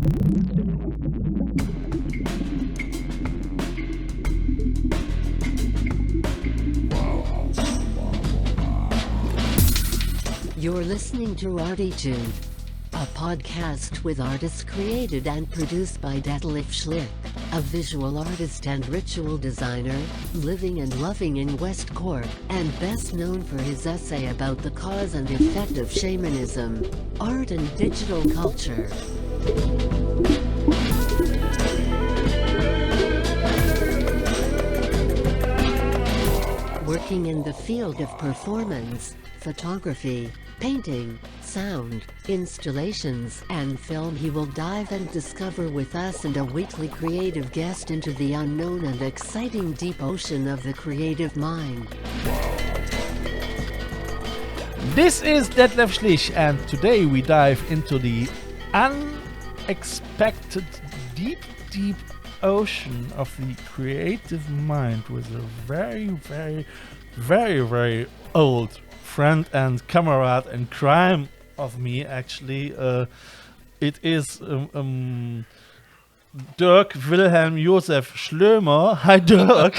You're listening to ArTEEtude, a podcast with artists created and produced by Detlef Schlich, a visual artist and ritual designer, living and loving in West Cork, and best known for his essay about the cause and effect of shamanism, art and digital culture. Working in the field of performance, photography, painting, sound, installations, and film, he will dive and discover with us and a weekly creative guest into the unknown and exciting deep ocean of the creative mind. This is Detlef Schlich, and today we dive into the unexpected deep ocean of the creative mind with a very old friend and comrade and crime of me, actually. It is Dirk Wilhelm Josef Schlömer. Hi, Dirk.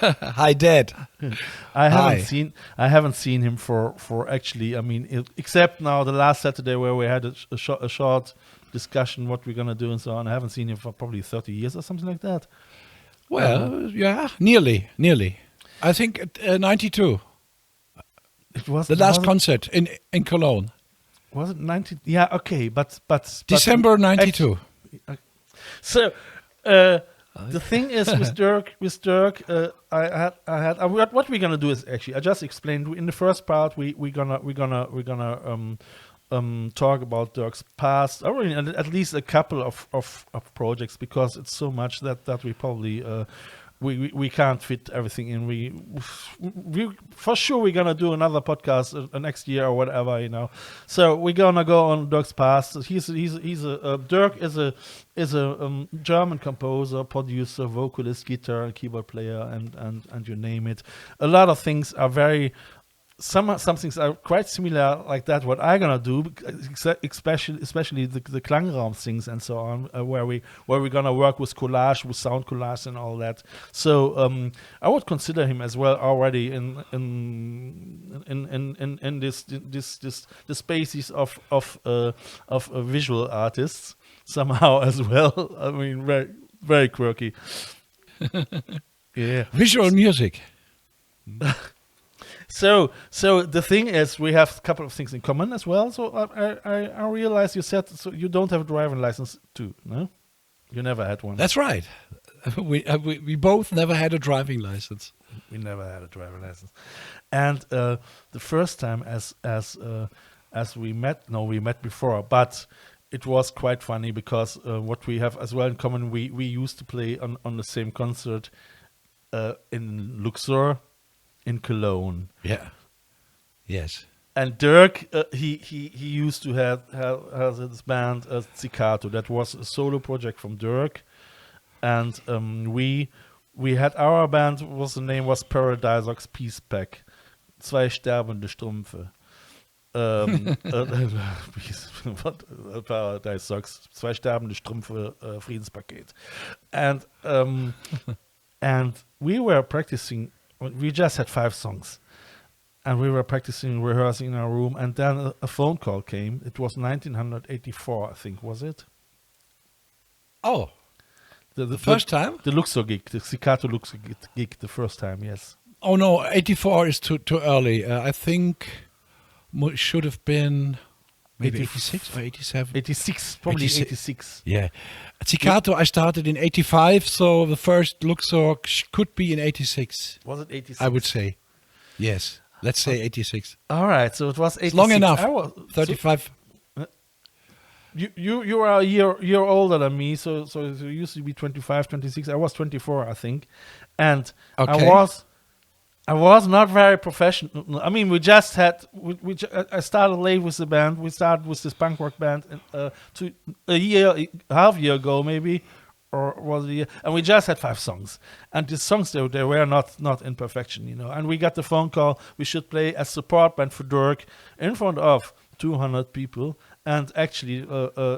Hi, Dad. I haven't seen him for actually, I mean, except now the last Saturday where we had a short discussion what we're gonna do and so on. I haven't seen him for probably 30 years or something like that. Well, yeah, nearly. I think 92. It was the last concert in Cologne. Was it 90? Yeah, okay, but December 92. So the thing is with Dirk, I had what we're gonna do is actually I just explained in the first part we're gonna talk about Dirk's past, or at least a couple of projects, because it's so much that we probably we can't fit everything in. We for sure we're gonna do another podcast next year or whatever, you know. So we're gonna go on Dirk's past. Dirk is a German composer, producer, vocalist, guitar, and keyboard player, and you name it. A lot of things are very. Some things are quite similar like that. What I'm gonna do, especially the Klangraum things and so on, where we're gonna work with collage, with sound collage and all that. So I would consider him as well already in the spaces of visual artists somehow as well. I mean, very quirky. Yeah, visual music. So the thing is, we have a couple of things in common as well. So I realized you said so you don't have a driving license too, no? You never had one. That's right. We both never had a driving license. We never had a driving license, and the first time as we met, we met before, but it was quite funny because what we have as well in common, we used to play on the same concert in Luxor. In Cologne. Yeah. Yes. And Dirk, he used to have his band Zikato. That was a solo project from Dirk, and we had our band. The name was Paradisox Peace Pack. Zwei sterbende Strümpfe. Paradisox. Zwei sterbende Strümpfe. Friedenspaket. And we were practicing. We just had 5 songs, and we were practicing, rehearsing in our room, and then a phone call came. It was 1984, I think, was it? Oh, the first time? The Luxor gig, the Cikato Luxor gig, the first time, yes. Oh no, 84 is too early. I think should have been maybe 86 or 87. 86, probably 86. Yeah. Cikato, I started in 85, so the first Luxor could be in 86. Was it 86? I would say. Yes. Let's say 86. All right, so it was 86. Long enough. 35. So you are a year older than me, so you used to be 25, 26. I was 24, I think. And okay. I was not very professional. I mean, we just had. I started late with the band. We started with this punk rock band half year ago, maybe, or was it a year? And we just had 5 songs. And the songs they were not in perfection, you know. And we got the phone call. We should play as support band for Dirk in front of 200 people. and actually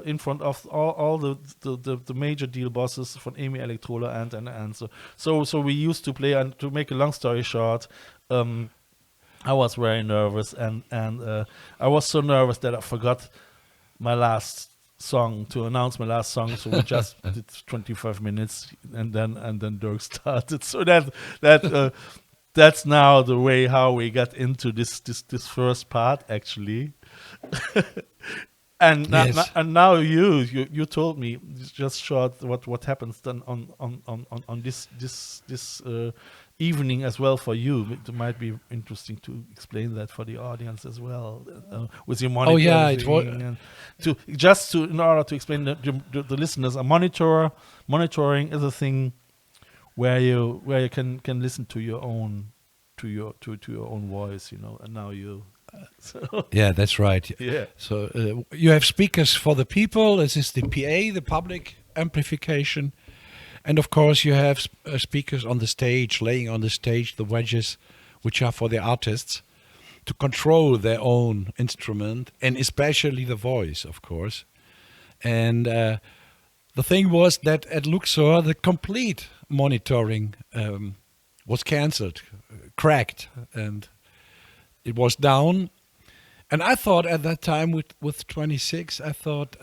in front of all the major deal bosses from Amy Electrola and so we used to play. And to make a long story short, I was very nervous, and I was so nervous that I forgot my last song to announce my last song. So we just did 25 minutes, and then Dirk started. So that's now the way how we got into this first part actually. And Yes. now you told me just short what happens then on this evening as well for you. It might be interesting to explain that for the audience as well, with your monitoring. Oh, yeah, it was. And in order to explain the listeners, monitoring is a thing where you can listen to your own voice, and now you. So, Yeah, that's right. yeah. So you have speakers for the people. This is the PA, the public amplification. And of course, you have speakers on the stage, laying on the stage, the wedges, which are for the artists to control their own instrument, and especially the voice, of course. And the thing was that at Luxor, the complete monitoring was cancelled, cracked, and it was down. And I thought at that time, with 26, I thought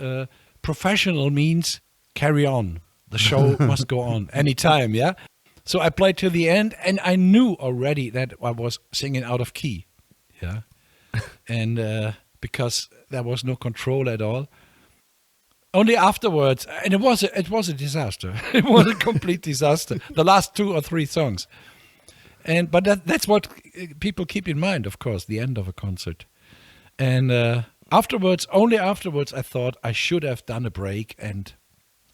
professional means carry on. The show must go on anytime, yeah? So I played to the end, and I knew already that I was singing out of key, yeah? And because there was no control at all. Only afterwards, and it was a disaster. It was a complete disaster. The last 2 or 3 songs. But that's what people keep in mind, of course, the end of a concert. And only afterwards, I thought I should have done a break and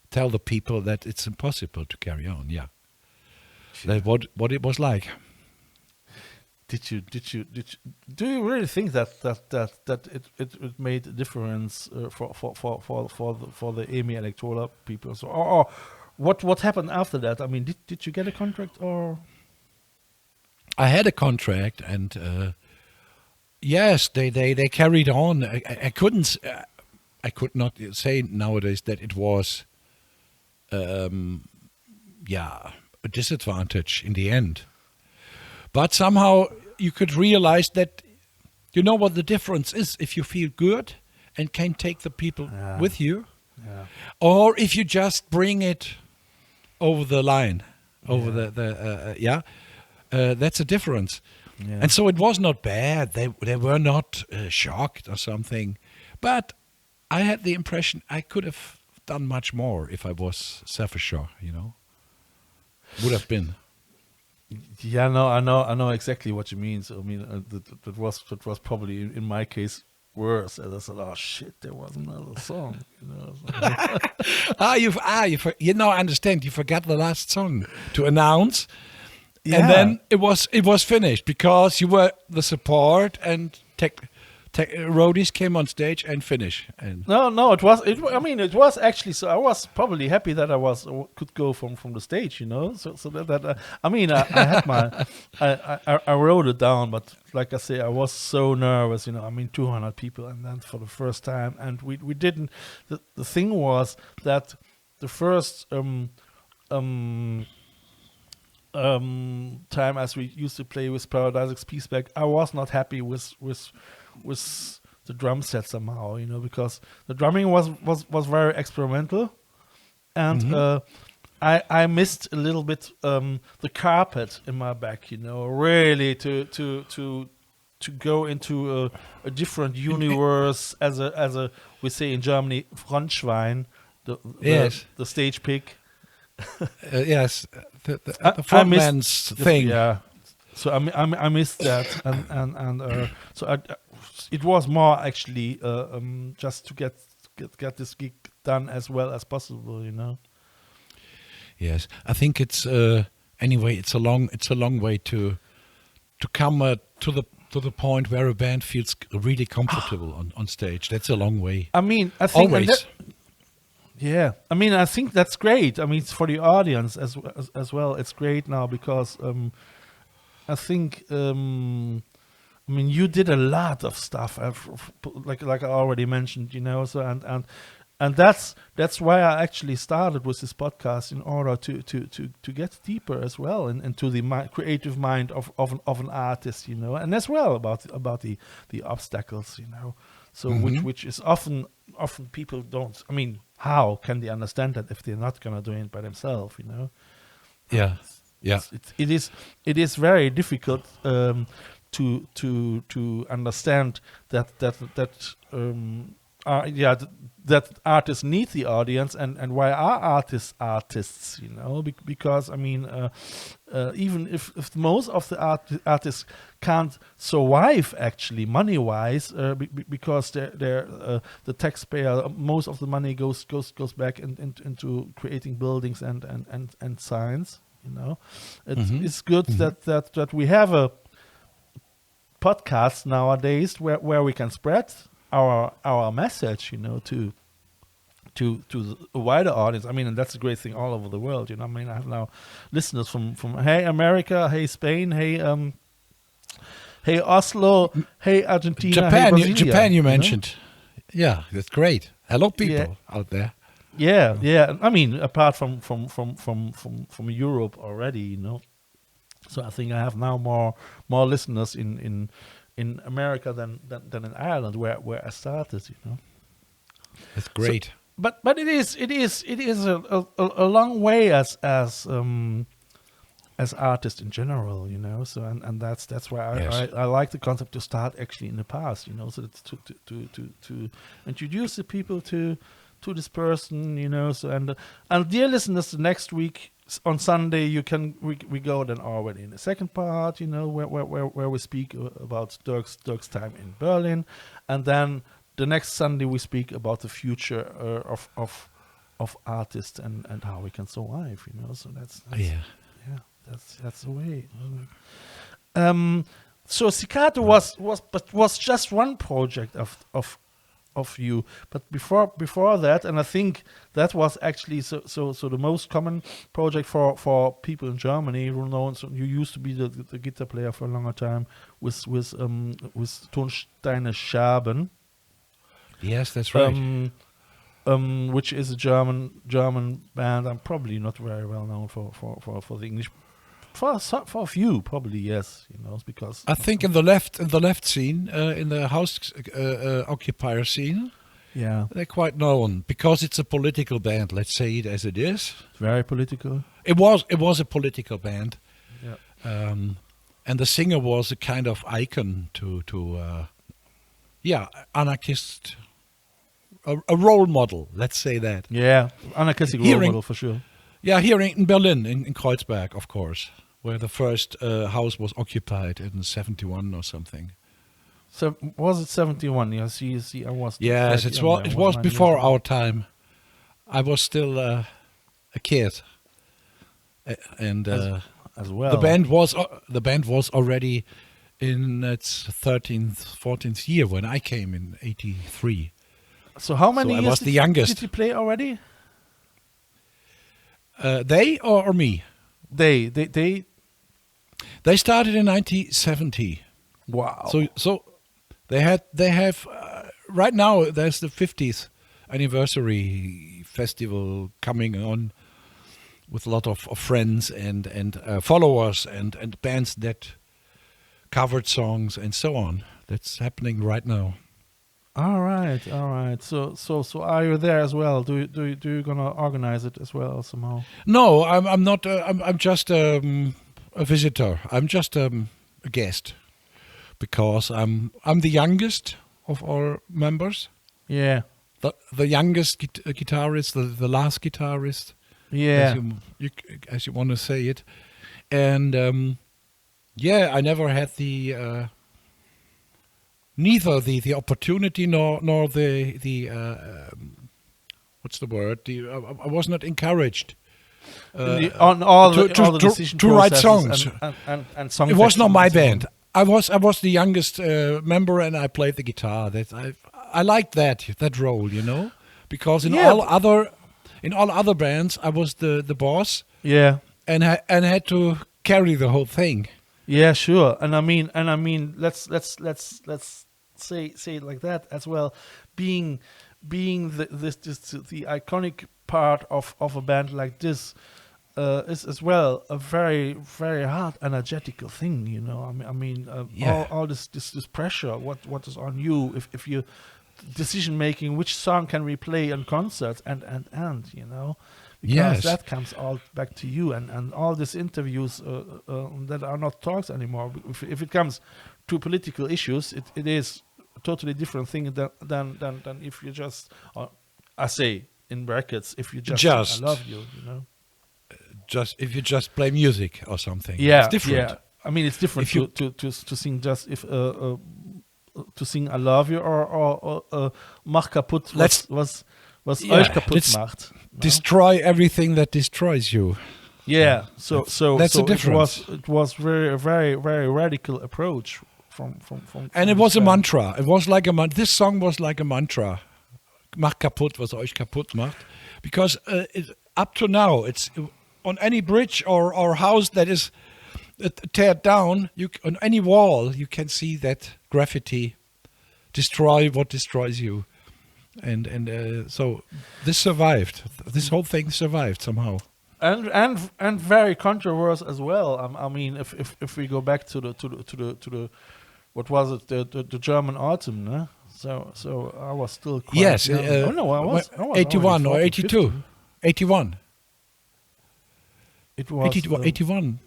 tell the people that it's impossible to carry on. Yeah, that's what it was like. Do you really think that it made a difference for the Amy Electrola people? So, or what happened after that? I mean, did you get a contract or? I had a contract, and yes, they carried on. I could not say nowadays that it was, a disadvantage in the end. But somehow you could realize that, you know what the difference is if you feel good and can take the people with you, or if you just bring it over the line, over that's a difference. Yeah. And so it was not bad. They were not shocked or something. But I had the impression I could have done much more if I was self-assured, Would have been. Yeah, no, I know exactly what you mean. So I mean, that was probably in my case worse. As I said, oh shit, there was another song. I understand. You forgot the last song to announce. Yeah. And then it was finished because you were the support, and roadies came on stage and finished. And no, it was actually. So I was probably happy that I could go from the stage, So that I had my I wrote it down, but like I say, I was so nervous, 200 people, and then for the first time, and we didn't. The thing was that the first time as we used to play with Paradise Peaceback, I was not happy with the drum set somehow, because the drumming was very experimental, and I missed a little bit the carpet in my back, really to go into a different universe as a we say in Germany Frontschwein, the stage pig. Yes, the frontman's thing. Yeah, so I missed that, and so it was more actually just to get this gig done as well as possible, Yes, I think it's anyway. It's a long way to come to the point where a band feels really comfortable on stage. That's a long way. I mean, I think always. Yeah, I think that's great. It's for the audience as well. It's great now because I think I mean, you did a lot of stuff, like I already mentioned, so and that's why I actually started with this podcast, in order to get deeper as well into the creative mind of an artist, and as well about the obstacles, so which is often people don't. I mean, how can they understand that if they're not gonna do it by themselves, Yeah. It is very difficult to understand that artists need the audience, and why are artists, because I mean, even if most of the artists can't survive actually money wise, because the taxpayer, most of the money goes back into creating buildings and signs. It's good that we have a podcast nowadays where we can spread our message, to a wider audience. I mean, and that's a great thing all over the world. I mean, I have now listeners from hey America, hey Spain, hey Oslo, hey Argentina, Japan. hey Brasilia, Japan, you mentioned. Yeah, that's great. Hello, people out there. Yeah. I mean, apart from Europe already, So I think I have now more listeners in America than in Ireland, where I started, That's great. So, but it is a long way as artists in general, So and that's why I like the concept to start actually in the past, So it's to introduce the people to this person, So and dear listeners, the next week on Sunday we go then already in the second part, where we speak about Dirk's time in Berlin, and then the next Sunday we speak about the future of artists and how we can survive, So that's that's the way. So Zikato was just one project of you, but before that, and I think that was actually so the most common project for people in Germany who know. So you used to be the guitar player for a longer time with Steine Scherben. Yes, that's right. Which is a German band. I'm probably not very well known for the English. For a few, probably yes, because I think in the left scene, in the house occupier scene, they're quite known because it's a political band. Let's say it as it is. It's very political. It was a political band, Yeah. And the singer was a kind of icon to anarchist, a role model. Let's say that. Yeah, anarchistic role model for sure. Yeah, here in Berlin, in Kreuzberg, of course, where the first house was occupied in 71 or something. So was it 71? Yeah, see, I was. Yes, it was before our time. I was still a kid, and as well. The band was already in its 13th, 14th year when I came in '83. So how many years I was the youngest. Did you play already? They or me? They started in 1970. Wow. So they have right now there's the 50th anniversary festival coming on with a lot of friends and followers and bands that covered songs and so on. That's happening right now. All right. So are you there as well? Do you gonna organize it as well somehow? No, I'm not. I'm just a visitor. I'm just a guest because I'm the youngest of our members. Yeah. The youngest guitarist, the last guitarist. Yeah. As you want to say it, and I never had the. Neither the opportunity nor the what's the word? I was not encouraged on all the decision to write songs and song. It was not my band. I was the youngest member and I played the guitar. I liked that role, because in all other bands I was the boss. Yeah, and had to carry the whole thing. Yeah, sure. And I mean, let's say it like that as well. Being the iconic part of a band like this is as well a very very hard energetical thing. You know, Yeah. all this pressure. What is on you if you decision making? Which song can we play in concerts and you know. Because Yes. that comes all back to you, and all these interviews that are not talks anymore. If it comes to political issues, it is a totally different thing than if you just, I say in brackets, if you just Just. I love you, you know. Just if you just play music or something. Yeah, It's different. Yeah. I mean, it's different If you- to sing just if to sing I love you or mach kaputt was Yeah, euch kaputt let's macht. No? Destroy everything that destroys you. Yeah, so that's the so difference. It was very very very radical approach from And it this was a band. mantra. It was like a This song was like a mantra. Macht kaputt, was euch kaputt macht. Because up to now, it's on any bridge or house that is teared down, on any wall, you can see that graffiti, destroy what destroys you. And so this survived. This whole thing survived somehow. And very controversial as well. I mean, if we go back to the what was it, the German autumn, no? So I was still quite Yes. young. Oh no, I was 81 or already 82. 14, 81. It was 81.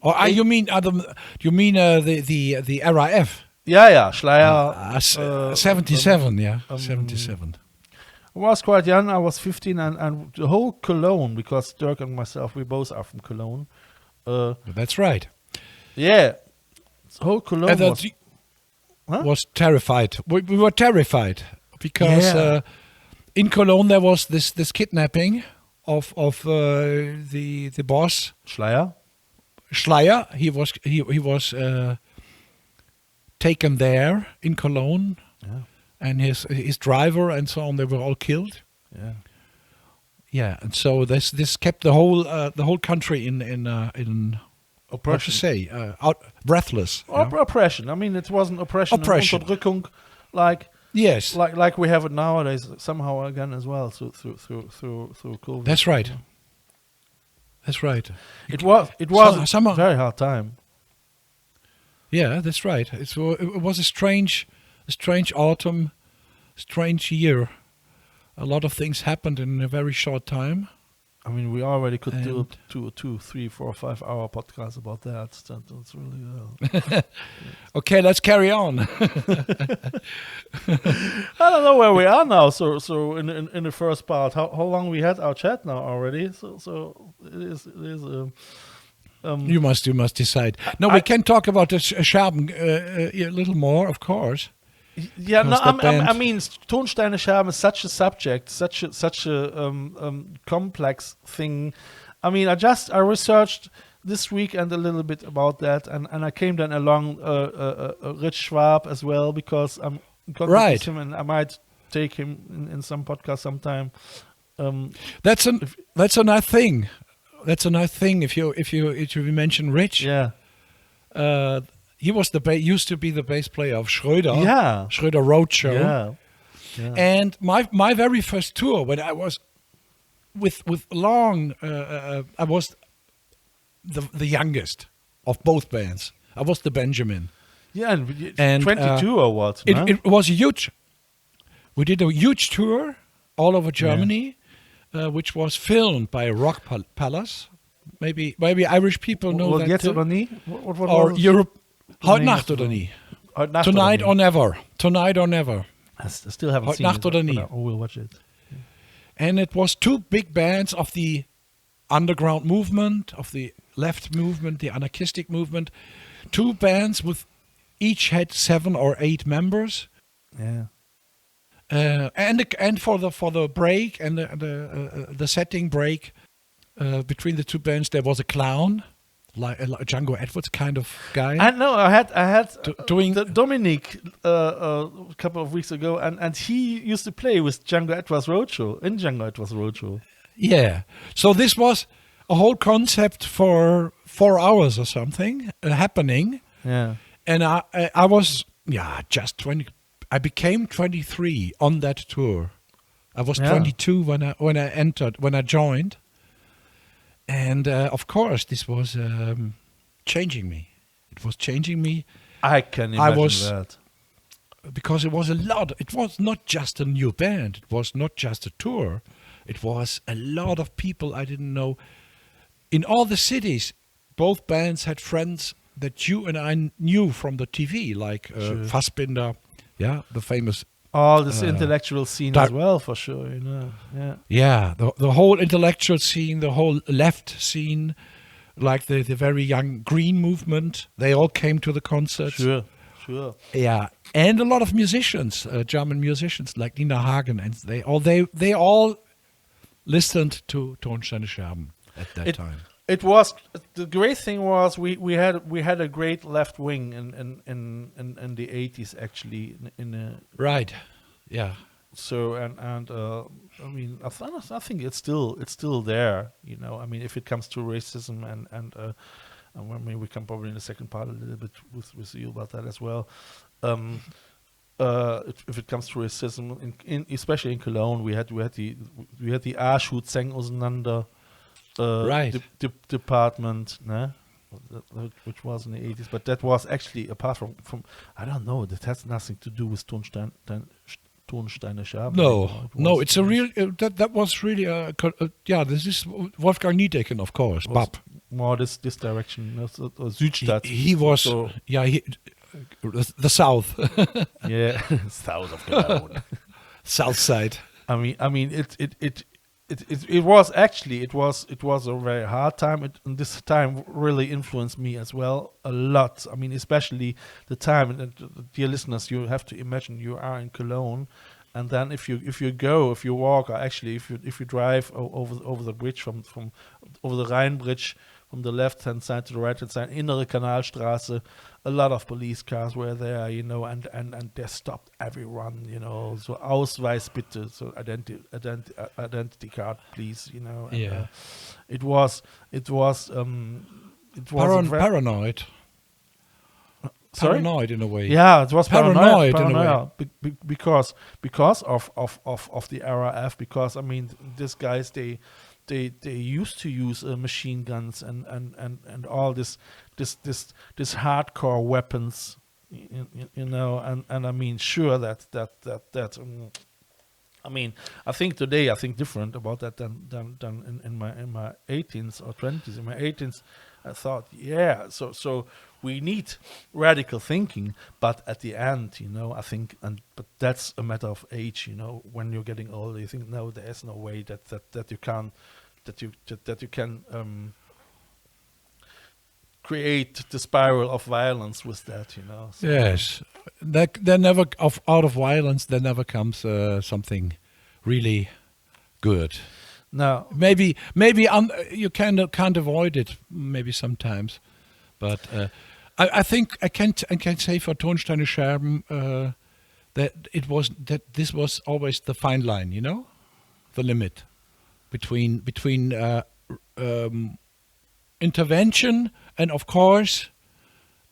Or you mean the RAF? yeah, Schleier. 77, yeah, 77. I was quite young. I was 15, and the whole Cologne, because Dirk and myself, we both are from Cologne. That's right. Yeah, the whole Cologne And was. was terrified. We were terrified because Yeah. in Cologne there was this kidnapping of the boss Schleier. Schleier. He was taken there in Cologne, Yeah. and his driver and so on. They were all killed. Yeah. Yeah, and so this kept the whole country in what to Oppression. say breathless. you know? Oppression. I mean, it wasn't oppression. Oppression. Unterdrückung, like Yes, like we have it nowadays somehow again as well through COVID. that's right. That's right. It was Some- a very hard time. Yeah, that's right. It was a strange autumn, strange year. A lot of things happened in a very short time. I mean, we already could do And- a 2, 3, 4, 5 hour podcast about that. That's really Okay, let's carry on. I don't know where we are now. So in the first part, how long we had our chat now already? So it is. You must decide. No, we can talk about the Scherben a little more, of course. Yeah, no, Because that I band- mean, Tonsteine Scherben is such a subject, such a complex thing. I mean, I researched this weekend a little bit about that, and I came then along Rich Schwab as well, because I'm in contact Right. with him, and I might take him in some podcast sometime. That's a nice thing. That's a nice thing. If you mention Rich, Yeah, he was used to be the bass player of Schröder. Yeah. Schröder Roadshow. yeah. And my very first tour, when I was with long, I was the youngest of both bands. I was the Benjamin. Yeah, and, And, 22 or what? no? It was huge. We did a huge tour all over Germany, which was filmed by Rock Palace. Maybe Irish people know Well, that jetzt too. oder nie? What Or was it? Europe. Heute name Nacht of the oder film? nie. Heute Nacht Tonight oder or nie? never. Tonight or never. I still haven't Heute seen Nacht it, oder but nie. I will watch it. And it was two big bands of the underground movement, of the left movement, the anarchistic movement. Two bands with each had 7 or 8 members. Yeah. And for the break and the setting break between the two bands, there was a clown, like a Django Edwards kind of guy. I know. I had doing- the Dominic a couple of weeks ago, and he used to play with Django Edwards Roadshow in Django Edwards Roadshow. Yeah. So this was a whole concept for 4 hours or something happening. Yeah. And I was just 20. I became 23 on that tour. I was 22 when I joined, and of course this was changing me. It was changing me. I can imagine that. Because it was a lot. It was not just a new band. It was not just a tour. It was a lot of people I didn't know. In all the cities, both bands had friends that you and I knew from the TV, like Fassbinder, the famous. Oh, this intellectual scene as well, for sure. Yeah, the whole intellectual scene, the whole left scene, like the very young Green movement. They all came to the concerts. Sure. Yeah, and a lot of musicians, German musicians like Nina Hagen, and they all listened to Steine Scherben at that time. It was the great thing was we had a great left wing in the 80s actually right, yeah. So and I mean I think it's still there, I mean if it comes to racism and I mean we can probably in the second part a little bit with you about that as well. If it comes to racism in especially in Cologne we had the ArTEEtude auseinander. Right. Department, which was in the 80s, but that was actually apart from I don't know, that has nothing to do with Steine Scherben. No, it's a real that was really this is Wolfgang Niedecken, of course, Bab. More this direction, Südstadt. He was the south. Yeah, south of Cologne. South side. I mean it was actually it was a very hard time. And this time really influenced me as well a lot. I mean, especially the time. And dear listeners, you have to imagine you are in Cologne, and then if you walk, or actually if you drive over the bridge from over the Rhine bridge from the left hand side to the right hand side, Innere Kanalstraße, a lot of police cars were there, and they stopped everyone, so Ausweis bitte, so identity card, please, and, it was paranoid. Sorry? Paranoid in a way. Yeah, it was paranoid in a way. because of the RAF. Because I mean, these guys they used to use machine guns and all this hardcore weapons, and I mean, sure that I mean, I think today I think different about that than in my 18s or 20s. In my 18s, I thought, so we need radical thinking, but at the end, I think, but that's a matter of age. When you're getting older, you think, no, there is no way that you can create the spiral of violence with that. So. Yes, there never out of violence there never comes something really good. No, maybe you can't avoid it. Maybe sometimes, but I think I can say for Steine Scherben that this was always the fine line, the limit between intervention and of course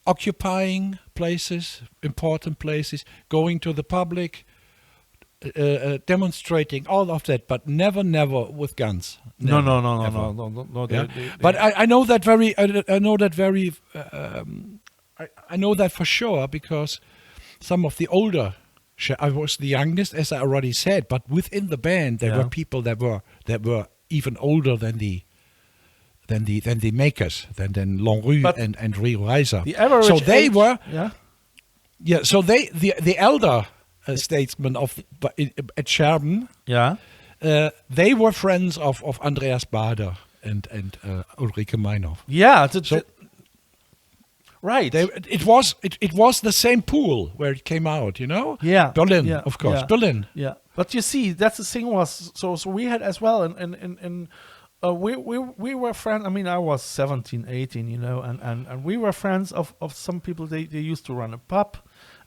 occupying places, important places, going to the public. Demonstrating all of that, but never with guns. No. But I know that very. I know that very. I know that for sure because some of the older. I was the youngest, as I already said. But within the band, there were people that were even older than the makers, than Longrue and Rio Reiser. The average so they age, were. Yeah. So the elder. Statesman at Scherben. They were friends of Andreas Bader and Ulrike Meinhof. Yeah, right. It was the same pool where it came out, Yeah, Berlin, of course, Berlin. Yeah, but you see, that's the thing was so we had as well, and we were friends. I mean, I was 17, 18, and we were friends of some people. They used to run a pub.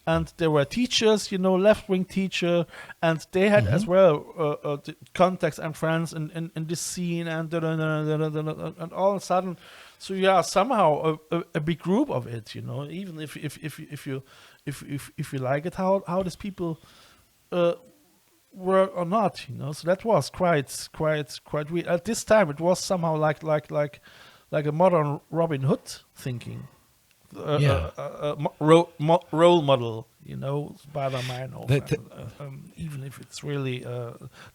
and there were teachers, left-wing teacher, and they had as well contacts and friends in this scene, and all of a sudden, so somehow a big group of it, even if you like it, how these people were or not, so that was quite weird. At this time, it was somehow like a modern Robin Hood thinking. Role model, Spider-Man, even if it's really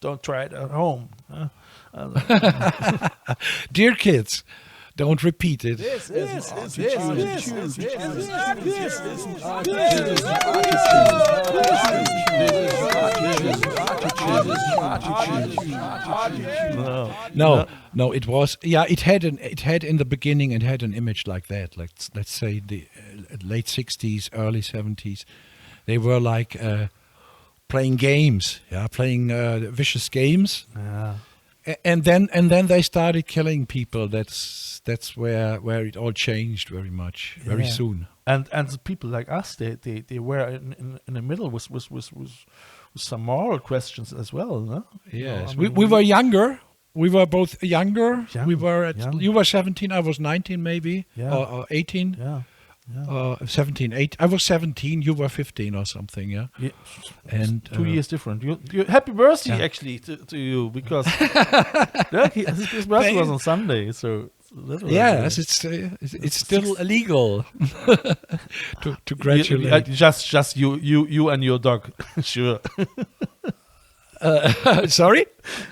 don't try it at home. Dear kids, don't repeat it. No, it was, it had in the beginning, it had an image like that, like let's say the late 60s, early 70s. They were like playing games, playing vicious games. And then they started killing people. That's where it all changed very much, very soon. And the people like us, they were in the middle with some moral questions as well, no? Yes, we were younger. We were both younger. We were you were 17, I was 19 maybe, or 18. 17, 8. I was 17. You were 15 or something. Yeah. And 2 years different. You happy birthday actually to you, because his birthday was on Sunday. So yes, it's still illegal to congratulate. Just you and your dog. Sure. Sorry,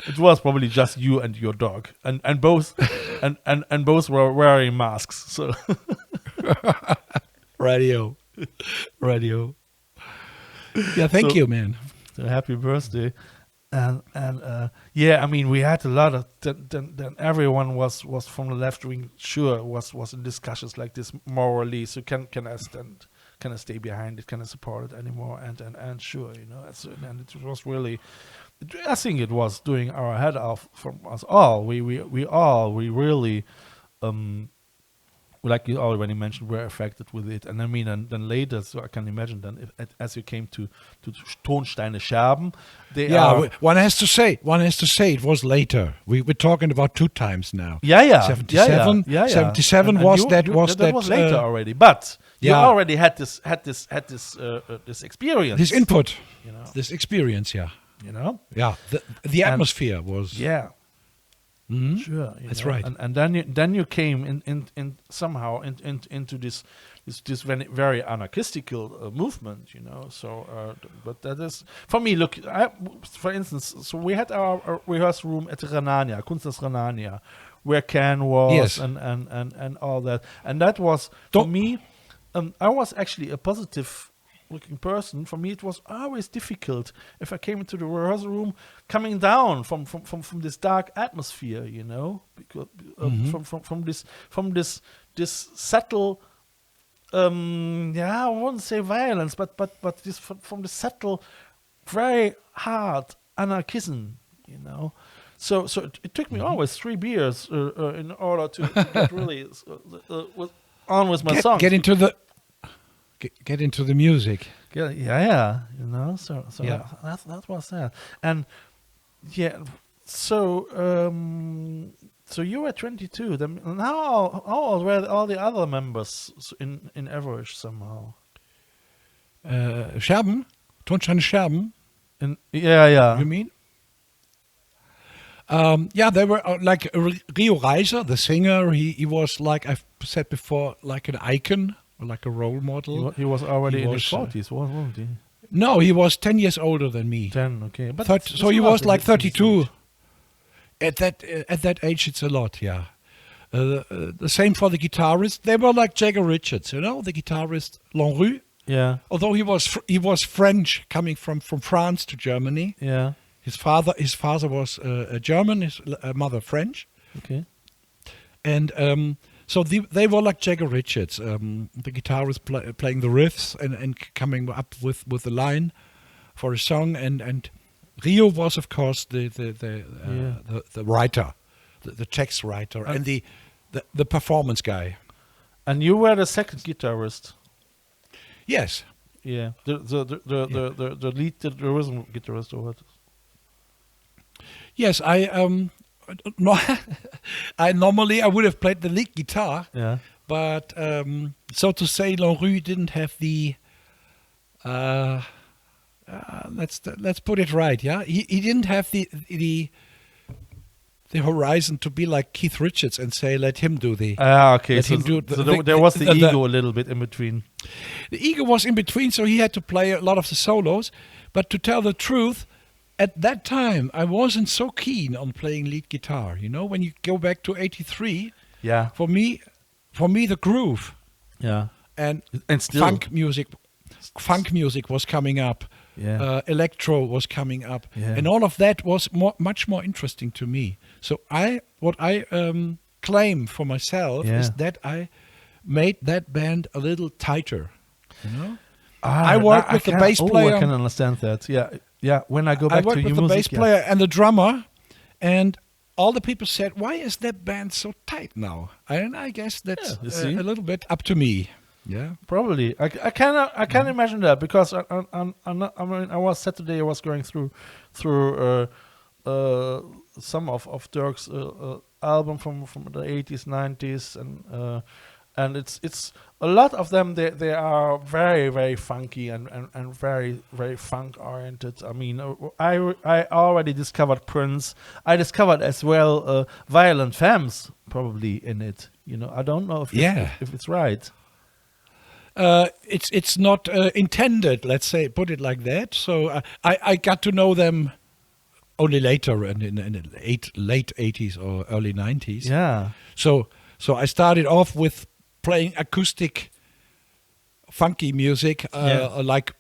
it was probably just you and your dog, and both and both were wearing masks. So. Radio. Yeah, thank you, man. So happy birthday, and I mean, we had a lot of then everyone was from the left wing. Sure, was in discussions like this morally. So can I stand? Can I stay behind it? Can I support it anymore? And sure, and it was really. I think it was doing our head off from us all. We really. Like you already mentioned, were affected with it, and I mean, and then later, so I can imagine then, as you came to Steine, Scherben, one has to say it was later. We're talking about 2 times now. 77 was later already, but you already had this experience, this input, this experience, the atmosphere was sure, that's right. And then you came in somehow into this very anarchistical movement, So, but that is for me. Look, for instance, so we had our rehearsal room at Renania, Kunsthaus Renania, where Ken was, and all that, and that was for me. I was actually a positive looking person. For me, it was always difficult if I came into the rehearsal room, coming down from this dark atmosphere, because from this subtle, I wouldn't say violence, but this from the subtle, very hard anarchism, So it took me always 3 beers in order to get really on with my song. Get into the music. So that was that. And so you were 22. Then how old were all the other members in average somehow? Scherben, Tonsteine Scherben. You mean? They were like Rio Reiser, the singer. He was, like I've said before, like an icon. Like a role model. He was already in his 40s, wasn't he? No, he was 10 years older than me. 10, okay. But so he was like 32. At that age, it's a lot, yeah. The same for the guitarist. They were like Jagger Richards, the guitarist Lanrue. Yeah. Although he was French, coming from France to Germany. Yeah. His father was a German, his mother French. Okay. And so they were like Jagger Richards, the guitarist playing the riffs and coming up with the line for a song, and Rio was, of course, the writer, the text writer, and the performance guy. And you were the second guitarist. Yes, Yeah, the lead, the rhythm guitarist or what? Yes, I no, I normally I would have played the lead guitar, Yeah. but so to say, Lenru didn't have the. Let's put it right. Yeah, he didn't have the horizon to be like Keith Richards and say let him do the. Okay. Let So, him do there was the ego a little bit in between. The ego was in between, so he had to play a lot of the solos. But to tell the truth, at that time I wasn't so keen on playing lead guitar. You know, when you go back to '83, Yeah. for me the groove Yeah. and still. funk music was coming up. Yeah. Electro was coming up, Yeah. and all of that was much more interesting to me. So what I claim for myself Yeah. is that I made that band a little tighter. You know, Ah, I worked with the bass player. I can understand that. Yeah. Yeah. When I go I back to worked your with the music, bass player and the drummer, and all the people said, "Why is that band so tight now?" And I guess that's Yeah, you see? a little bit up to me. Yeah. Probably, I can imagine that because I mean, I was Saturday. I was going through some of Dirk's album from the 80s, 90s, and it's a lot of them. They are very, very funky and very, very funk oriented. I mean, I already discovered Prince. I discovered as well Violent Femmes probably in it. You know, I don't know if it's right. It's not intended, let's say, put it like that. So I got to know them only later in the late 80s or early 90s. Yeah. So I started off with playing acoustic funky music, like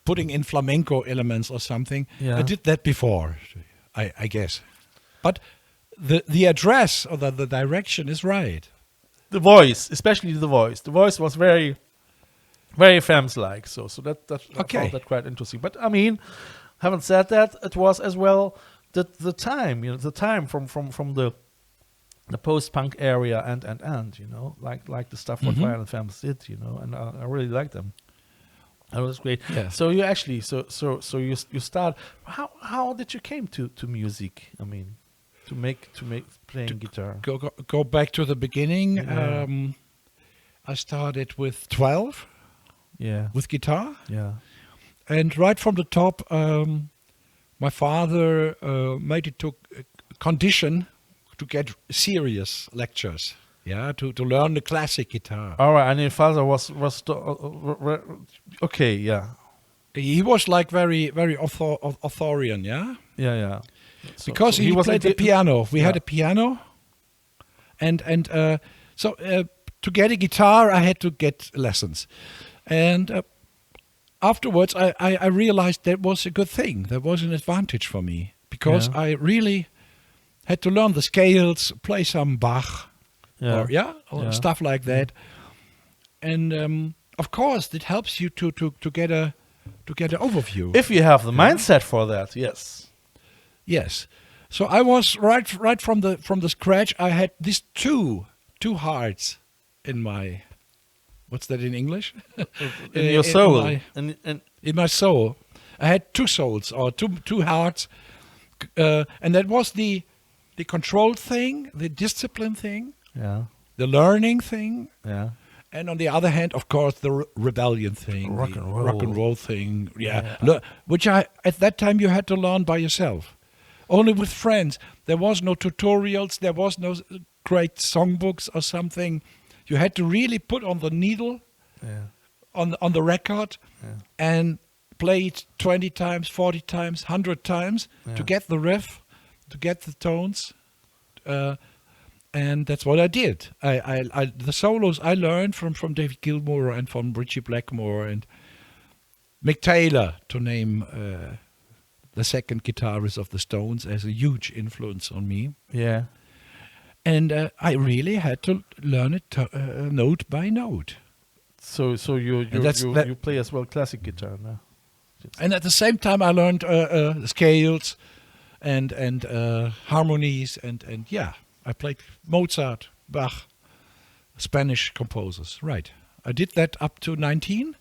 putting in flamenco elements or something. Yeah. I did that before, I guess. But the address or the direction is right. The voice, especially the voice. The voice was very, very Femmes-like. So that I found that quite interesting. But I mean, having said that, it was as well the time. You know, the time from the post-punk area and you know, like the stuff what Violent Femmes did. You know, and I really liked them. That was great. Yeah. So you actually so you start. How did you came to music? I mean, to make playing guitar. Go back to the beginning. Yeah. I started with 12 Yeah. with guitar, Yeah. and right from the top, my father made it to condition to get serious lectures. Yeah, to learn the classic guitar. All right, and your father was okay, yeah, He was like very authorian. Yeah. yeah. Because he played the piano. We had a piano, and so to get a guitar, I had to get lessons, and afterwards, I realized that was a good thing. That was an advantage for me because I really had to learn the scales, play some Bach, or stuff like that, and of course, it helps you to get an overview. If you have the mindset for that, yes. Yes. So I was right from the scratch. I had these two hearts in my, what's that in English? In your soul. In my soul. I had two souls or two hearts, and that was the control thing, the discipline thing, the learning thing, and on the other hand, of course, the rebellion thing, rock and roll thing, which at that time you had to learn by yourself. Only with friends. There was no tutorials. There was no great songbooks or something. You had to really put on the needle, on the record, and play it 20 times, 40 times, 100 times to get the riff, to get the tones, and that's what I did. I the solos I learned from David Gilmour and from Ritchie Blackmore and Mick Taylor, to name the second guitarist of the Stones, as a huge influence on me. Yeah. And I really had to learn it note by note. So you play as well classic guitar now. And at the same time, I learned scales and harmonies and I played Mozart, Bach, Spanish composers. Right. I did that up to 19.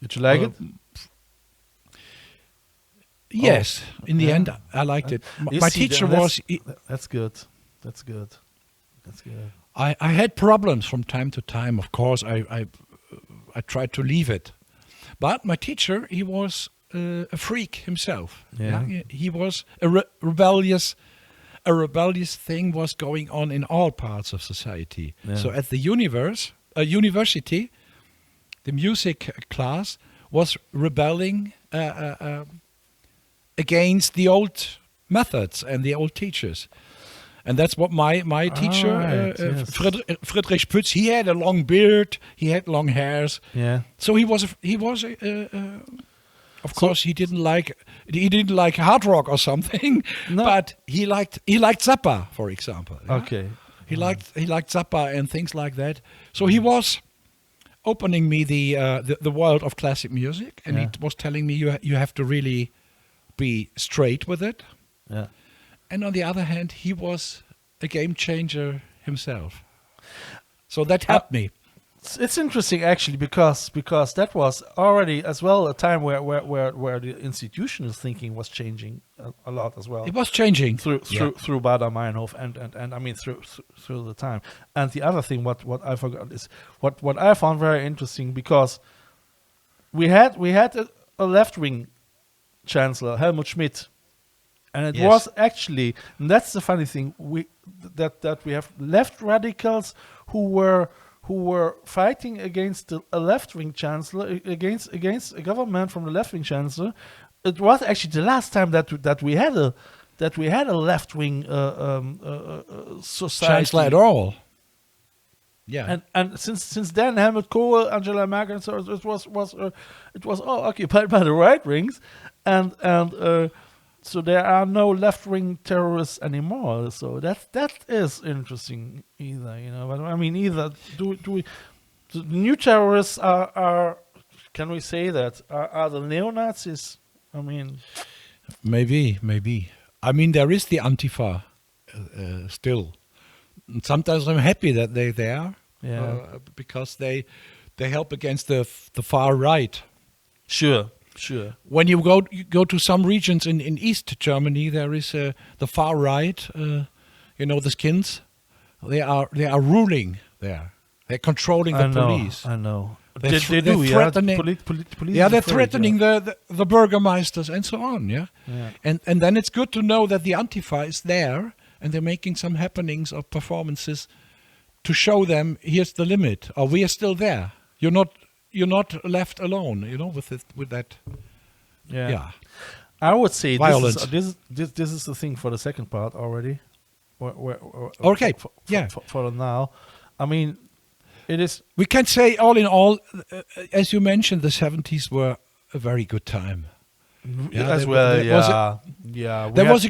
Did you like it? Yes, in the Yeah. end, I liked it. You My see, teacher then was. That's good. That's good. That's good. I had problems from time to time. Of course, I tried to leave it, but my teacher, he was a freak himself. Yeah. He was rebellious. A rebellious thing was going on in all parts of society. Yeah. So at the university, the music class was rebelling against the old methods and the old teachers. And that's what my teacher, right, yes. Friedrich Pütz, he had a long beard, he had long hairs. Yeah. So of course he didn't like hard rock or something, No. but he liked Zappa, for example. yeah? Okay. He liked Zappa and things like that. So he was opening me the world of classic music, and Yeah. he was telling me you have to really be straight with it. Yeah. And on the other hand, he was a game changer himself. So that helped me. It's interesting actually because that was already as well a time where the institutional thinking was changing a lot as well. It was changing. through Baader-Meinhof and I mean through the time. And the other thing what I forgot is what I found very interesting, because we had a left wing chancellor, Helmut Schmidt, and it Yes. was actually, and that's the funny thing, that we have left radicals who were fighting against a left wing chancellor, against a government from the left wing chancellor. It was actually the last time that we had a left wing society. Chancellor at all. Yeah. And since then, Helmut Kohl, Angela Merkel, so it was all occupied by the right wings, and so there are no left wing terrorists anymore. So that is interesting either, you know. But I mean, either do we the new terrorists are can we say that are the neo-Nazis? I mean, Maybe. I mean, there is the Antifa still. And sometimes I'm happy that they're there, Yeah. because they help against the far right. sure. When you go to some regions in East Germany, there is the far right. The skins. They are ruling there. They're controlling the police. I know. They're They do. they're Yeah. threatening- Police Yeah, is they're afraid, threatening yeah. the burgermeisters and so on. Yeah, Yeah. and then it's good to know that the Antifa is there and they're making some happenings or performances to show them here's the limit, or we are still there. You're not left alone. With that. Yeah. Yeah. I would say Violence. this is the thing for the second part already. Okay, For, yeah. For now, I mean, it is. We can say all in all, as you mentioned, the 70s were a very good time. Yeah, as there- well, there was yeah. There was a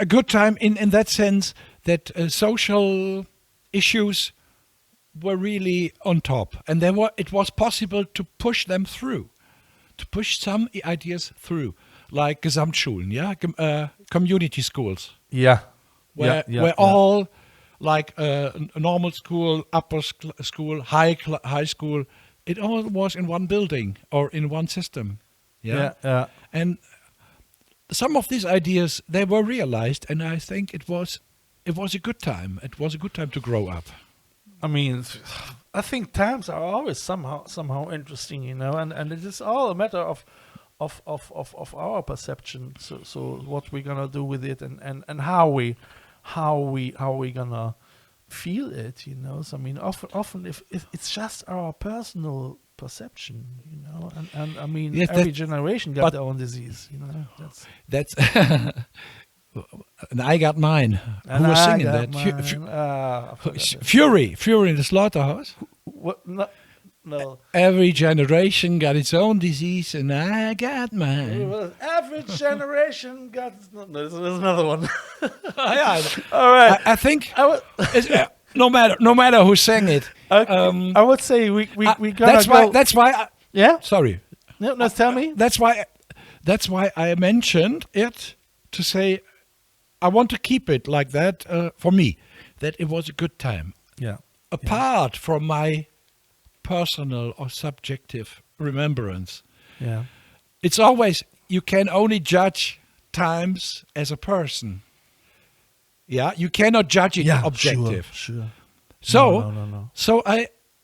good time in that sense that social issues were really on top, and it was possible to push them through, to push some ideas through, like Gesamtschulen, community schools, where all like a normal school, upper school, high school, it all was in one building or in one system. Yeah. And some of these ideas, they were realized, and I think it was a good time. It was a good time to grow up. I mean, I think times are always somehow interesting, you know, and it is all a matter of our perception. So what we're gonna do with it, and how we gonna feel it, you know. So I mean, often if it's just our personal perception, you know, and I mean, Yes, every generation got their own disease, you know. That's and I got mine. Who was singing that? Fury in the Slaughterhouse. What? No. Every generation got its own disease, and I got mine. Every generation got. No, there's another one. Yeah, All right. I think I would, no matter who sang it. okay. I would say we gotta That's go. why. That's why. Yeah. Sorry. No, tell me. That's why I mentioned it, to say I want to keep it like that, for me, that it was a good time. Yeah. Apart from my personal or subjective remembrance. Yeah. It's always, you can only judge times as a person. Yeah, you cannot judge it objective. Sure. So, No. so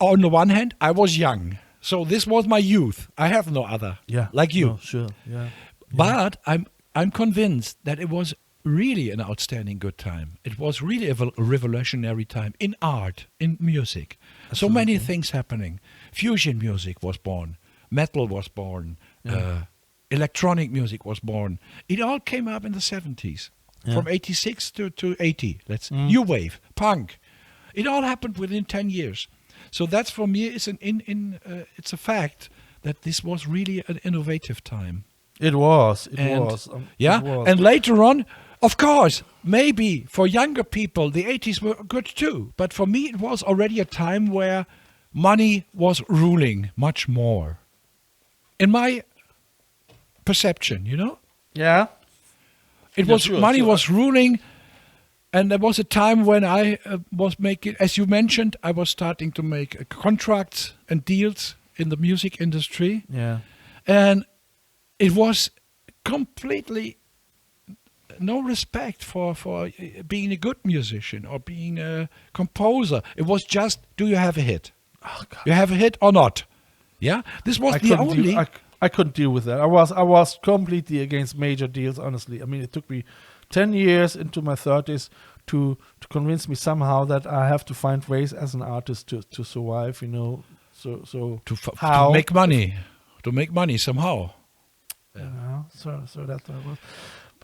on the one hand, I was young. So this was my youth. I have no other. Yeah. Like you. No, sure. Yeah. But I'm convinced that it was really an outstanding good time. It was really a revolutionary time in art, in music. So many things happening. Fusion music was born. Metal was born. Electronic music was born. It all came up in the 70s. Yeah. From 86 to 80. New wave, punk. It all happened within 10 years. So that's, for me, it's it's a fact that this was really an innovative time. It was. It And- was. Yeah, It was. and later on, of course, maybe for younger people, the 80s were good too. But for me, it was already a time where money was ruling much more. In my perception, you know? Yeah. It Yeah, was sure, money sure. was ruling, and there was a time when I was making, as you mentioned, I was starting to make contracts and deals in the music industry, Yeah. and it was completely no respect for being a good musician or being a composer. It was just, do you have a hit? Oh, God. You have a hit or not? Yeah, this was the only. I couldn't deal with that. I was completely against major deals. Honestly, I mean, it took me 10 years into my 30s to convince me somehow that I have to find ways as an artist to survive. You know, so how to make money, somehow. So that was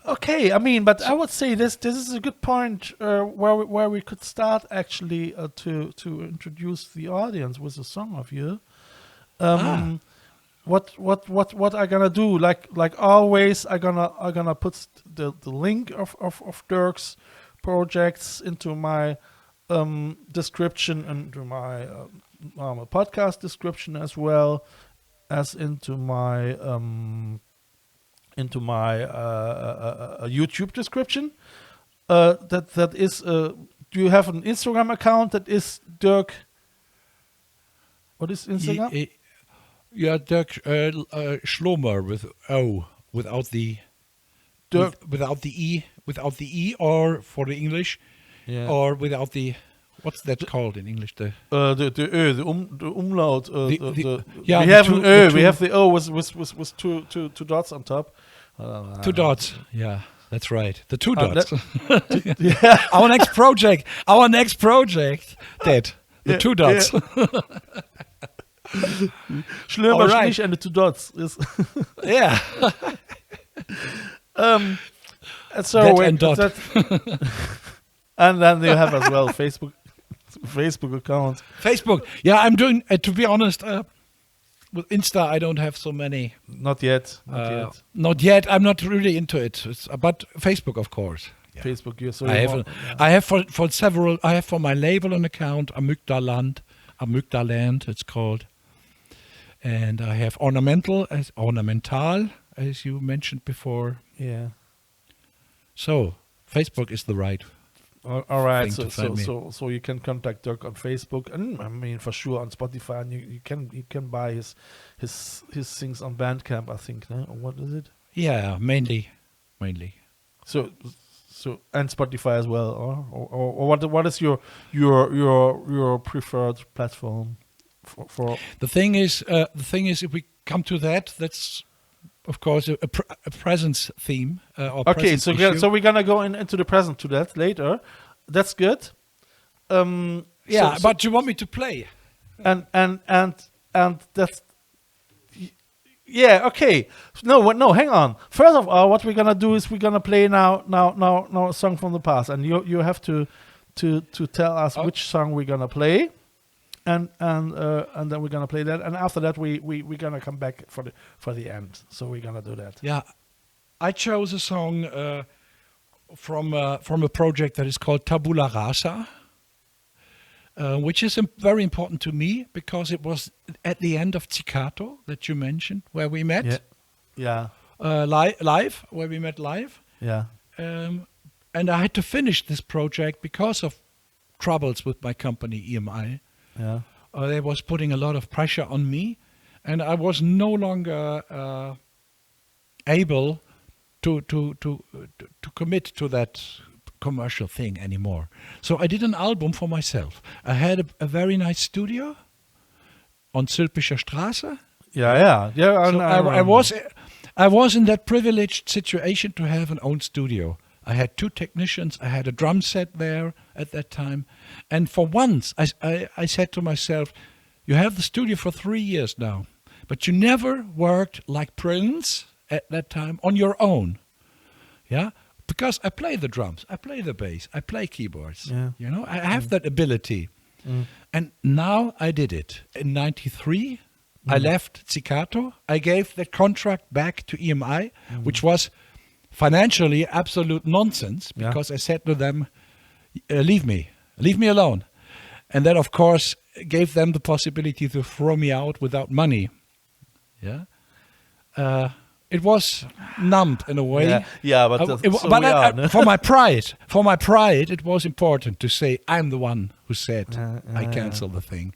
okay. I mean, but I would say this is a good point where we could start actually to introduce the audience with a song of you. What I gonna do? Like always, I gonna put the link of Dirk's projects into my description and to my podcast description, as well as into my YouTube description. That is. Do you have an Instagram account that is Dirk? What is Instagram? Yeah, Dirk Schlömer with O, without the Dirk. without the E, or for the English, or without the, what's that called in English? The umlaut. yeah, we the have two- an the we two- have the O with two dots on top. two dots. Yeah, that's right. The two that- dots. Yeah. Our next project. That the two dots. Schlömer All right. Schlich and the two dots is. Yeah. And so That wait, and dot. and then you have as well Facebook account. Facebook. Yeah, I'm doing. To be honest, with Insta, I don't have so many. Not yet. Not yet. I'm not really into it. But Facebook, of course. Yeah. Facebook. Yeah, so I you have. want- I have for several. I have for my label an account, Amygdaland, it's called, and I have ornamental, as you mentioned before. yeah. So Facebook is the right. All right, thing so to find me. so you can contact Dirk on Facebook, and I mean for sure on Spotify, and you can buy his things on Bandcamp, I think. No? Or what is it? Yeah, mainly. So and Spotify as well, or what is your preferred platform for The thing is, if we come to that, that's of course a presence theme. Or okay, presence so issue. so we're gonna go into the present to that later. That's good. Yeah, but you want me to play? and that's yeah, okay. No, hang on. First of all, what we're gonna do is we're gonna play now a song from the past, and you have to tell us which song we're gonna play, and then we're gonna play that, and after that we're gonna come back for the end. So we're gonna do that. Yeah, I chose a song from a project that is called Tabula Rasa, which is very important to me because it was at the end of Zikato that you mentioned, where we met. Yeah. Live, where we met live. Yeah. And I had to finish this project because of troubles with my company, EMI. Yeah. They was putting a lot of pressure on me, and I was no longer able to commit to that commercial thing anymore. So I did an album for myself. I had a very nice studio on Zülpicher Straße. Yeah. So I was in that privileged situation to have an own studio. I had 2 technicians. I had a drum set there at that time, and for once I said to myself, "You have the studio for 3 years now, but you never worked like Prince at that time on your own." Yeah, because I play the drums, I play the bass, I play keyboards. Yeah. You know, I have that ability, and now I did it in '93. I left Zikato. I gave the contract back to EMI, which was financially absolute nonsense, because I said to them, leave me alone. And that, of course, gave them the possibility to throw me out without money. Yeah. It was numbed in a way. Yeah, but for my pride, it was important to say I'm the one who said I cancel the thing.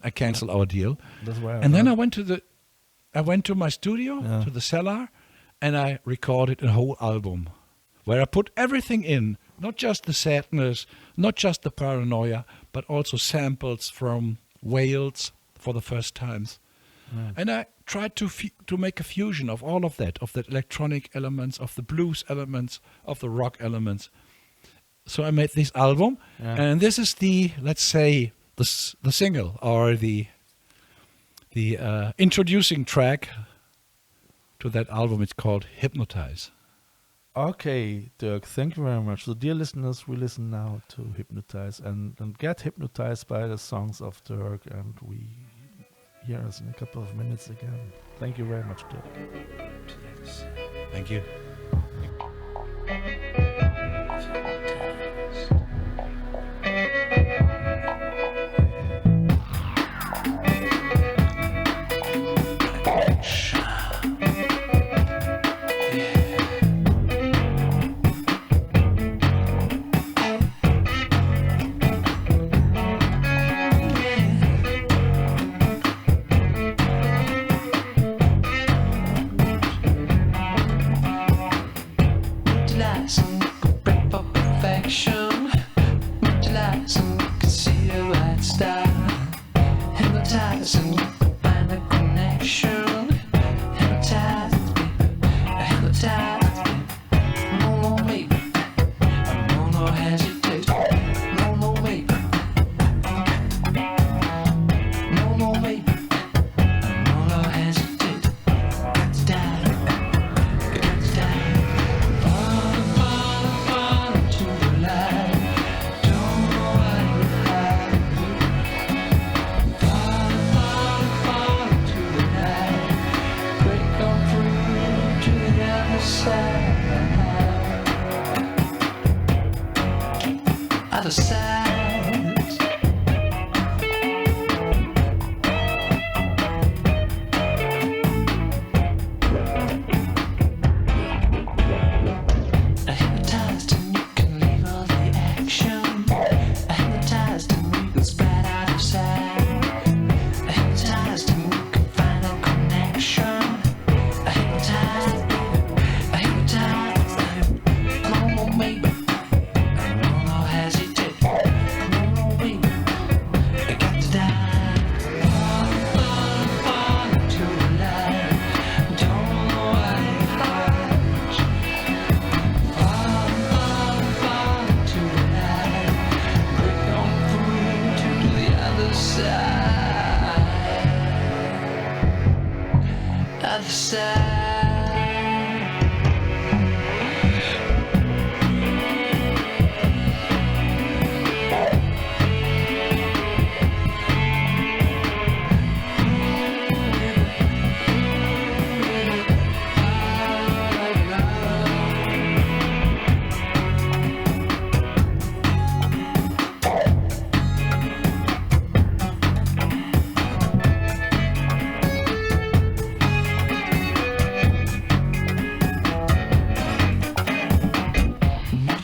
I cancel our deal. That's why and then I went to my studio, to the cellar, and I recorded a whole album where I put everything in, not just the sadness, not just the paranoia, but also samples from Wales for the first times. And I tried to make a fusion of all of that electronic elements, of the blues elements, of the rock elements. So I made this album, and this is the, let's say, the single, or the introducing track to that album. It's called Hypnotize. Okay, Dirk, thank you very much. So, dear listeners, we listen now to Hypnotize and get hypnotized by the songs of Dirk, and we hear us in a couple of minutes again. Thank you very much, Dirk. Thank you.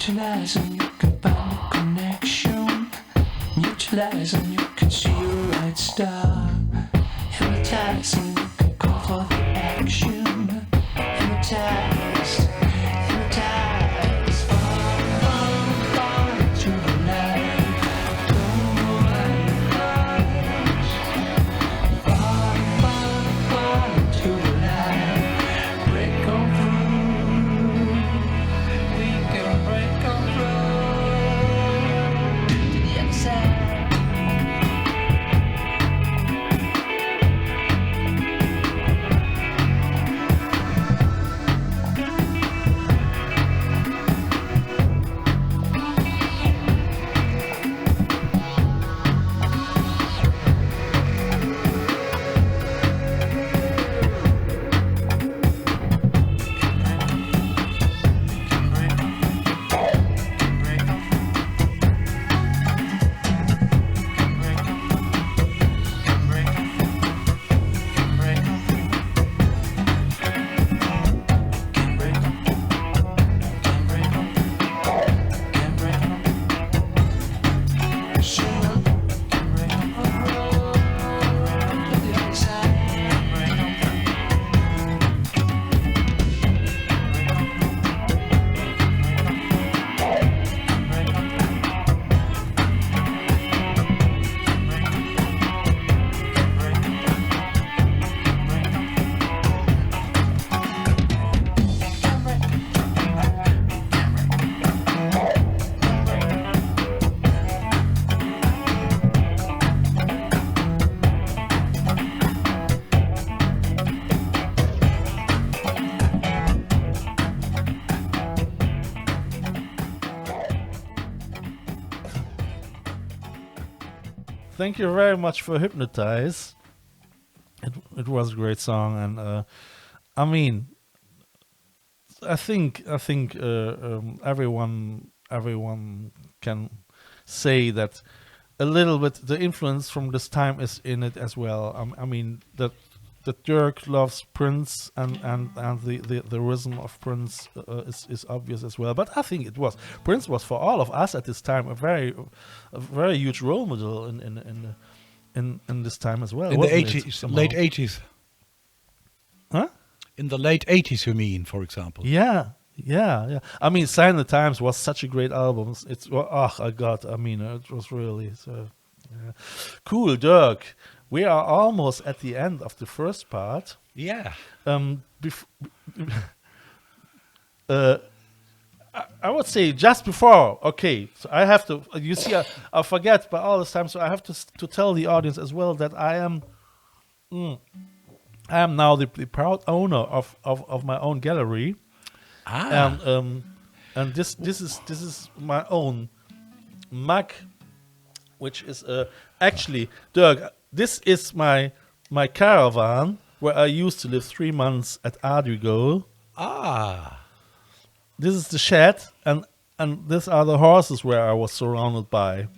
Mutualize and you can find a connection. Mutualize and you can see your right star. hypnotize, call for the action. Hypnotize, hypnotize, fall into the night. Don't know how you rise. Fall into the night. Break on through. We can break on through to the other side. Thank you very much for Hypnotize. It was a great song, and I mean, I think everyone can say that a little bit the influence from this time is in it as well. I mean that Dirk loves Prince and the rhythm of Prince is obvious as well. But I think Prince was for all of us at this time a very huge role model in this time as well. In the wasn't it, 80s, somehow? late 80s. Huh? In the late 80s, you mean, for example? Yeah. I mean, Sign the Times was such a great album. It was really so. Yeah. Cool, Dirk. We are almost at the end of the first part. Yeah. I would say just before. Okay, so I have to. You see, I forget by all this time, so I have to tell the audience as well that I am now the proud owner of my own gallery. And this is my own mug, which is actually, Dirk, this is my caravan where I used to live 3 months at Ardwigo. This is the shed, and these are the horses where I was surrounded by.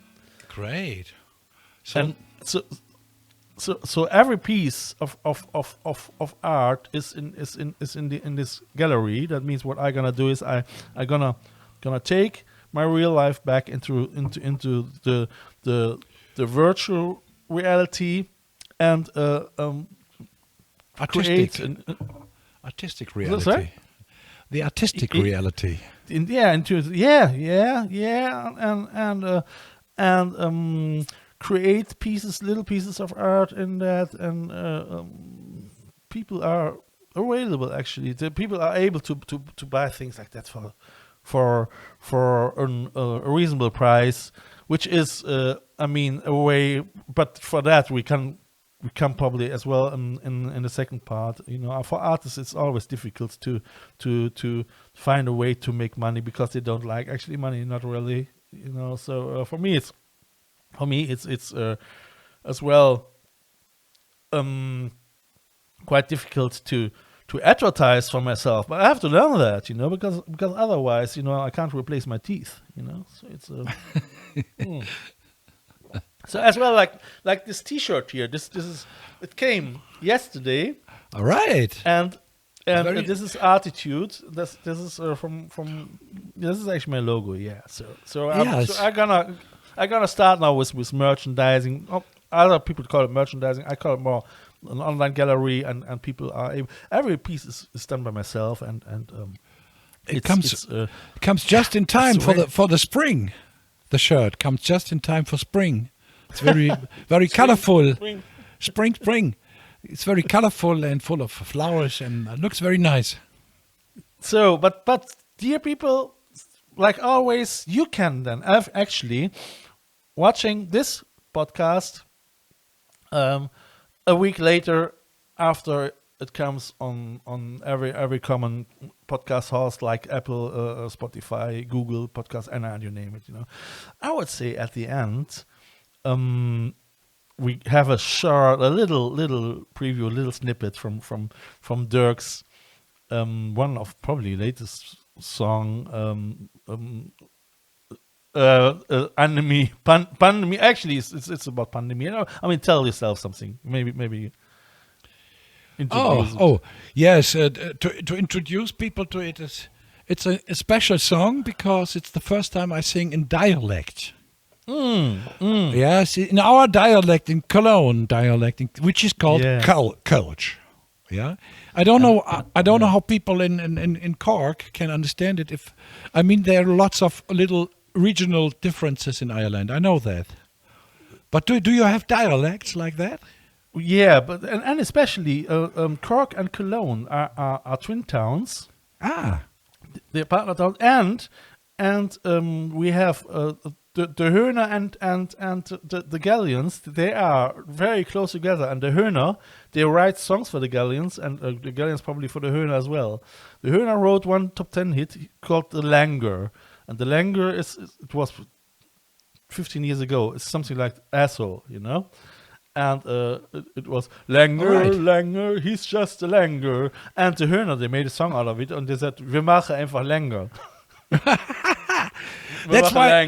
Great. So every piece of art is in this gallery. That means what I gonna do is I gonna take my real life back into the virtual reality and Artistic. create Artistic reality. Sorry? The artistic reality. Create little pieces of art in that, and people are available. Actually, the people are able to buy things like that for a reasonable price, which is, a way. But for that, we can probably as well in the second part. For artists, it's always difficult to find a way to make money because they don't like actually money, not really. So for me, it's as well quite difficult to advertise for myself, but I have to learn that, because otherwise, I can't replace my teeth, So it's so as well, like this T-shirt here. This is it came yesterday. All right. And this is ArTEEtude. This is from this is actually my logo. Yeah. So I'm gonna start now with merchandising. Other people call it merchandising. I call it more an online gallery, and people are able. Every piece is done by myself, and It comes just in time for the spring. The shirt comes just in time for spring. It's very very colorful. Spring. It's very colorful and full of flowers and looks very nice. So, but dear people, like always, you can then actually watching this podcast a week later after it comes on every common podcast host like Apple, Spotify, Google Podcast, and you name it. I would say at the end, we have a little preview, a little snippet from Dirk's one of probably latest song, anime pandemic. Actually, it's about pandemic. I mean, tell yourself something. Maybe. Yes. To introduce people to it, it's a special song because it's the first time I sing in dialect. Yes, in our dialect, in Cologne dialect, which is called Kölsch. Yeah, I don't know. I don't know how people in Cork can understand it. There are lots of little regional differences in Ireland. I know that. But do you have dialects like that? Yeah, but and especially Cork and Cologne are twin towns. They're partner towns, and we have the Höhner and the Galleons. They are very close together, and the Höhner, they write songs for the Galleons, and the Galleons probably for the Höhner as well. The Höhner wrote one top 10 hit called The Langer, and The Langer it was 15 years ago. It's something like asshole, and it was Langer, he's just a Langer. And the Höhner, they made a song out of it, and they said, wir machen einfach Langer. That's why.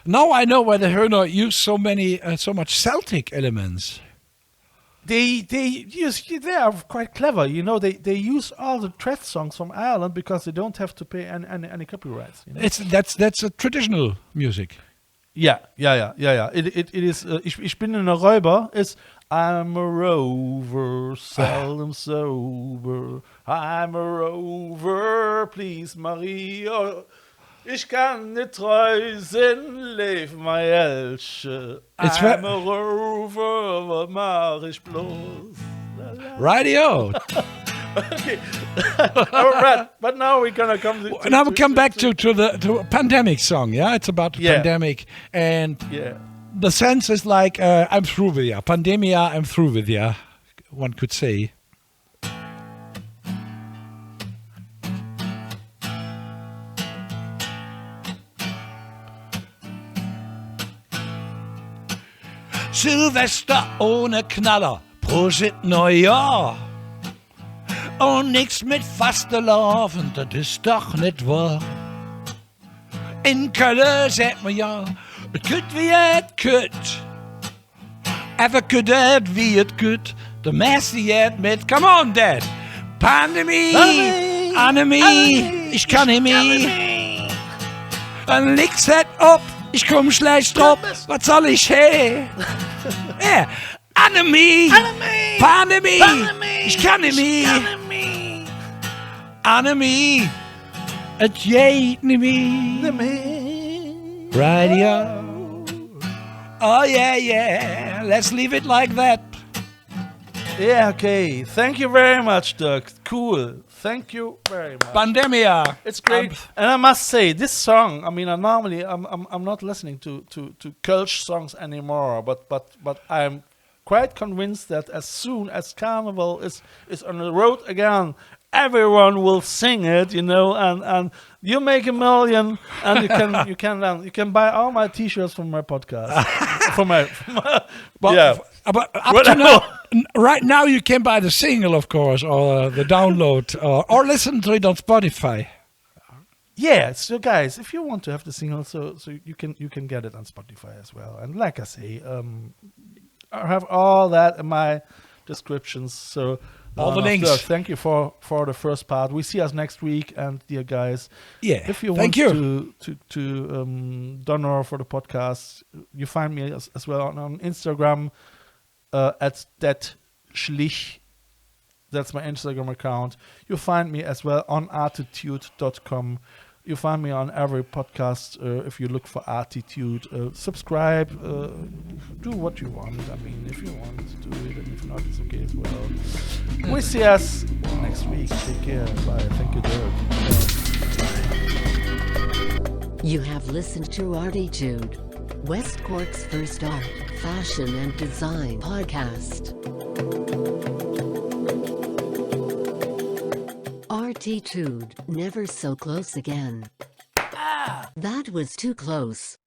Now I know why the Höhner use so much Celtic elements. They are quite clever, They use all the thread songs from Ireland because they don't have to pay any copyrights. That's a traditional music. Yeah. It is. Ich bin ein Räuber. Is I'm a rover, seldom sober. I'm a rover, please Maria. Ich kann nicht treu sein, leef my Elche. I'm a rover, was mach ich bloß? Radio. Okay. All right. But now we're gonna come. Now we come back to a pandemic song. Yeah, it's about the pandemic, and the sense is like I'm through with ya. Pandemia, I'm through with ya. One could say. Silvester ohne Knaller, Prosit Neujahr. Und nix mit Fastenlaufen, das ist doch nicht wahr. In Köln sagt man ja, es gut wie es gut. Einfach gut wie es gut. Der Messi hat mit, come on Dad. Pandemie, Anemie, ich kann nicht mehr. Und nix hat ab, ich komm schlecht drauf, was soll ich her? Anemie, Pandemie, ich kann nicht mehr. Anemie, it ain't me. Radio. Oh yeah, let's leave it like that. Yeah, okay. Thank you very much, Dirk. Cool. Thank you very much. Pandemia. It's great. And I must say, this song, normally I'm not listening to Kölsch songs anymore, but I'm quite convinced that as soon as Carnival is on the road again, everyone will sing it, and you make $1 million, and you can buy all my T-shirts from my podcast. But up to now, right now you can buy the single, of course, or the download, or listen to it on Spotify. Yeah, so guys, if you want to have the single, so you can get it on Spotify as well. And like I say, I have all that in my descriptions. So all the links. Thank you for the first part. We see us next week, and dear guys, if you want to donor for the podcast, you find me as well on Instagram at Detlef Schlich. That's my Instagram account. You'll find me as well on ArTEEtude.com. You find me on every podcast if you look for ArTEEtude. Subscribe. Do what you want. I mean, if you want to do it, and if not, it's okay as well. We see us next week. Take care. Bye. Thank you, Dirk. You have listened to ArTEEtude, West Cork's first art, fashion and design podcast. ArTEEtude, never so close again. That was too close.